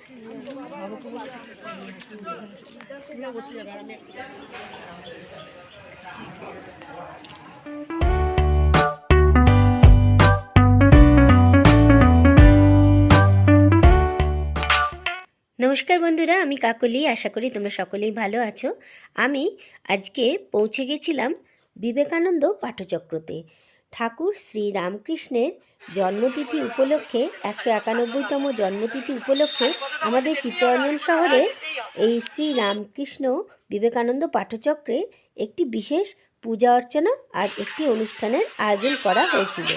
নমস্কার বন্ধুরা, আমি কাকলি। আশা করি তোমরা সকলেই ভালো আছো। আমি আজকে পৌঁছে গেছিলাম বিবেকানন্দ পাঠচক্রতে। ঠাকুর শ্রী রামকৃষ্ণের জন্মতিথি উপলক্ষে 191তম জন্মতিথি উপলক্ষে আমাদের চিত্তরঞ্জন শহরে এই শ্রী রামকৃষ্ণ বিবেকানন্দ পাঠচক্রে একটি বিশেষ পূজা অর্চনা আর একটি অনুষ্ঠানের আয়োজন করা হয়েছিল।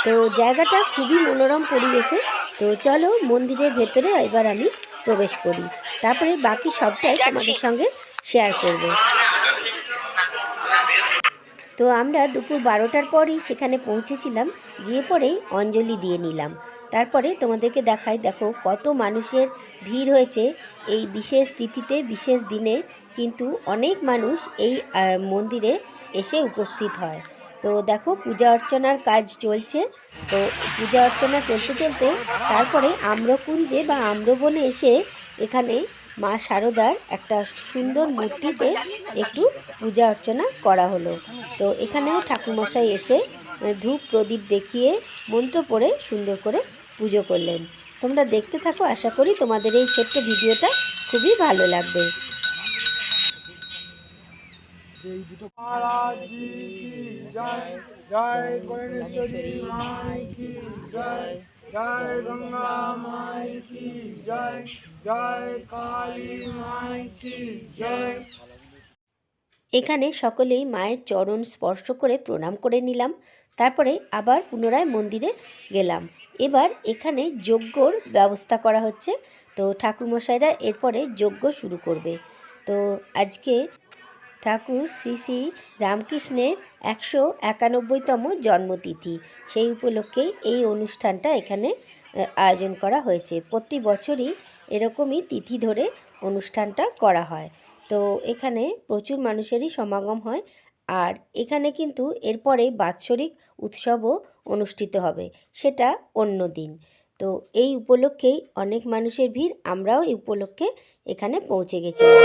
তো জায়গাটা খুবই মনোরম পরিবেশে। তো চলো মন্দিরের ভেতরে এবার আমি প্রবেশ করি, তারপরে বাকি সবটাই তোমাদের সঙ্গে শেয়ার করব। তো আমরা দুপুর 12টার পরই সেখানে পৌঁছেছিলাম, গিয়ে পরেই অঞ্জলি দিয়ে নিলাম। তারপরে তোমাদেরকে দেখাই, দেখো কত মানুষের ভিড় হয়েছে এই বিশেষ তিথিতে, বিশেষ দিনে কিন্তু অনেক মানুষ এই মন্দিরে এসে উপস্থিত হয়। তো দেখো পূজা অর্চনার কাজ চলছে। তো পূজা অর্চনা চলতে চলতে তারপরে আম্রকুঞ্জে বা আম্রবনে এসে এখানে মা শারদার একটা সুন্দর মূর্তিতে একটু পূজা অর্চনা করা হলো। তো এখানেও ঠাকুরমশাই এসে ধূপ প্রদীপ দেখিয়ে মন্ত্র পড়ে সুন্দর করে পুজো করলেন। তোমরা দেখতে থাকো, আশা করি তোমাদের এই ছোট্ট ভিডিওটা খুবই ভালো লাগবে। জয় গণেশ্বরী মাই কি জয়, জয় গঙ্গা মাই কি জয়, জয় কালী মাই কি জয়। এখানে সকলেই মায়ের চরণ স্পর্শ করে প্রণাম করে নিলাম। তারপরে আবার পুনরায় মন্দিরে গেলাম। এবার এখানে যজ্ঞর ব্যবস্থা করা হচ্ছে। তো ঠাকুরমশাইরা এরপরে যজ্ঞ শুরু করবে। তো আজকে ঠাকুর শ্রী শ্রী রামকৃষ্ণের 191তম জন্মতিথি, সেই উপলক্ষে এই অনুষ্ঠানটা এখানে আয়োজন করা হয়েছে। প্রতি বছরই এরকমই তিথি ধরে অনুষ্ঠানটা করা হয়। তো এখানে প্রচুর মানুষেরই সমাগম হয়। আর এখানে কিন্তু এরপরে বাৎসরিক উৎসবও অনুষ্ঠিত হবে, সেটা অন্য দিন। তো এই উপলক্ষেই অনেক মানুষের ভিড়, আমরাও এই উপলক্ষে এখানে পৌঁছে গেছিলাম।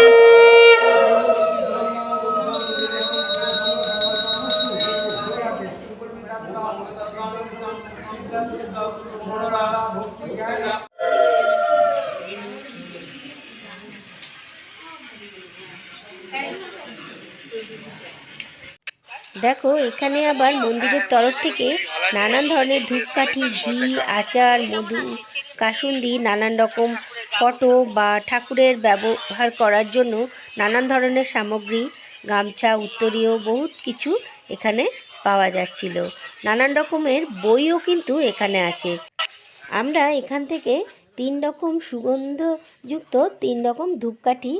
দেখো এখানে আবার মন্দিরের তরফ থেকে নানান ধরনের ধূপকাঠি, ঘি, আচার, মধু, কাসুন্দি, নানান রকম ফটো বা ঠাকুরের ব্যবহার করার জন্য নানান ধরনের সামগ্রী, গামছা, উত্তরীয় বহুত কিছু এখানে পাওয়া যাচ্ছিল। নানান রকমের বইও কিন্তু এখানে আছে। আমরা এখান থেকে 3 রকম সুগন্ধযুক্ত 3 রকম ধূপকাঠি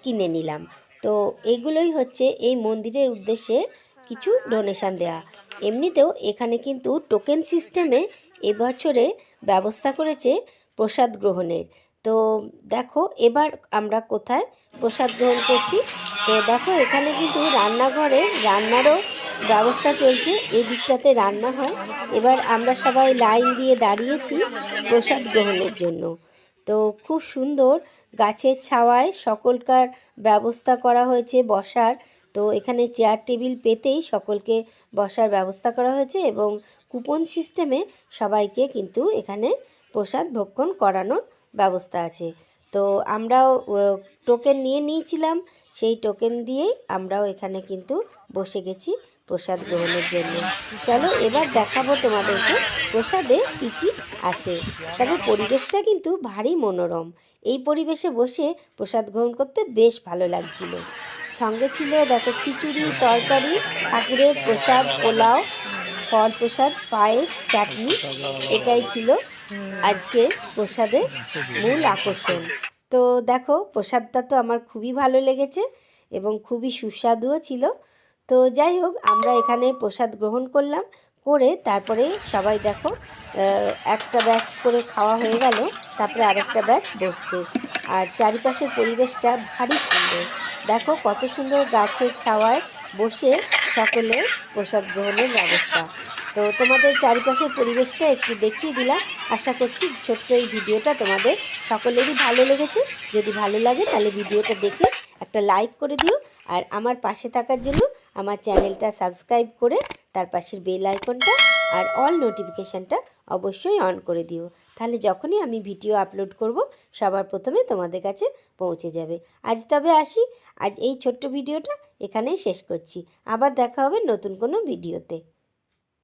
কিনে নিলাম। তো এগুলোই হচ্ছে এই মন্দিরের উদ্দেশ্যে কিছু ডোনেশান দেয়া। এমনিতেও এখানে কিন্তু টোকেন সিস্টেমে এবছরে ব্যবস্থা করেছে প্রসাদ গ্রহণের। তো দেখো এবার আমরা কোথায় প্রসাদ গ্রহণ করছি। তো দেখো এখানে কিন্তু রান্নাঘরে রান্নারও ব্যবস্থা চলছে, এই দিকটাতে রান্না হয়। এবার আমরা সবাই লাইন দিয়ে দাঁড়িয়েছি প্রসাদ গ্রহণের জন্য। তো খুব সুন্দর গাছের ছাওয়ায় সকলকার ব্যবস্থা করা হয়েছে বসার। তো এখানে চেয়ার টেবিল পেতেই সকলকে বসার ব্যবস্থা করা হয়েছে এবং কুপন সিস্টেমে সবাইকে কিন্তু এখানে প্রসাদ ভক্ষণ করানোর ব্যবস্থা আছে। তো আমরাও টোকেন নিয়ে নিয়েছিলাম, সেই টোকেন দিয়েই আমরাও এখানে কিন্তু বসে গেছি প্রসাদ গ্রহণের জন্য। চলো এবার দেখাবো তোমাদেরকে প্রসাদে কী কী আছে। তবে পরিবেশটা কিন্তু ভারী মনোরম। এই পরিবেশে বসে প্রসাদ গ্রহণ করতে বেশ ভালো লাগছিল। সঙ্গে ছিল দেখো খিচুড়ি, তরকারি, ঠাকুরের প্রসাদ, পোলাও, ফল প্রসাদ, পায়েস, চাটনি। এটাই ছিল আজকে প্রসাদের মূল আকর্ষণ। তো দেখো প্রসাদটা তো আমার খুবই ভালো লেগেছে এবং খুবই সুস্বাদুও ছিল। তো যাই হোক, আমরা এখানে প্রসাদ গ্রহণ করলাম, করে তারপরে সবাই দেখো একটা ব্যাচ করে খাওয়া হয়ে গেল, তারপরে আরেকটা ব্যাচ বসছে। আর চারিপাশের পরিবেশটা ভারী সুন্দর। দেখো কত সুন্দর গাছের ছাওয়ায় বসে সকলে প্রসাদ গ্রহণের ব্যবস্থা। তো তোমাদের চারিপাশের পরিবেশটা একটু দেখিয়ে দিলাম। আশা করছি ছোট্ট এই ভিডিওটা তোমাদের সকলেরই ভালো লেগেছে। যদি ভালো লাগে তাহলে ভিডিওটা দেখে একটা লাইক করে দিও, আর আমার পাশে থাকার জন্য আমার চ্যানেলটা সাবস্ক্রাইব করে তার পাশের বেল আইকনটা আর অল নোটিফিকেশানটা অবশ্যই অন করে দিও। তাহলে যখনই আমি ভিডিও আপলোড করব সবার প্রথমে তোমাদের কাছে পৌঁছে যাবে। আজ তবে আসি, আজ এই ছোট্ট ভিডিওটা এখানেই শেষ করছি। আবার দেখা হবে নতুন কোনো ভিডিওতে।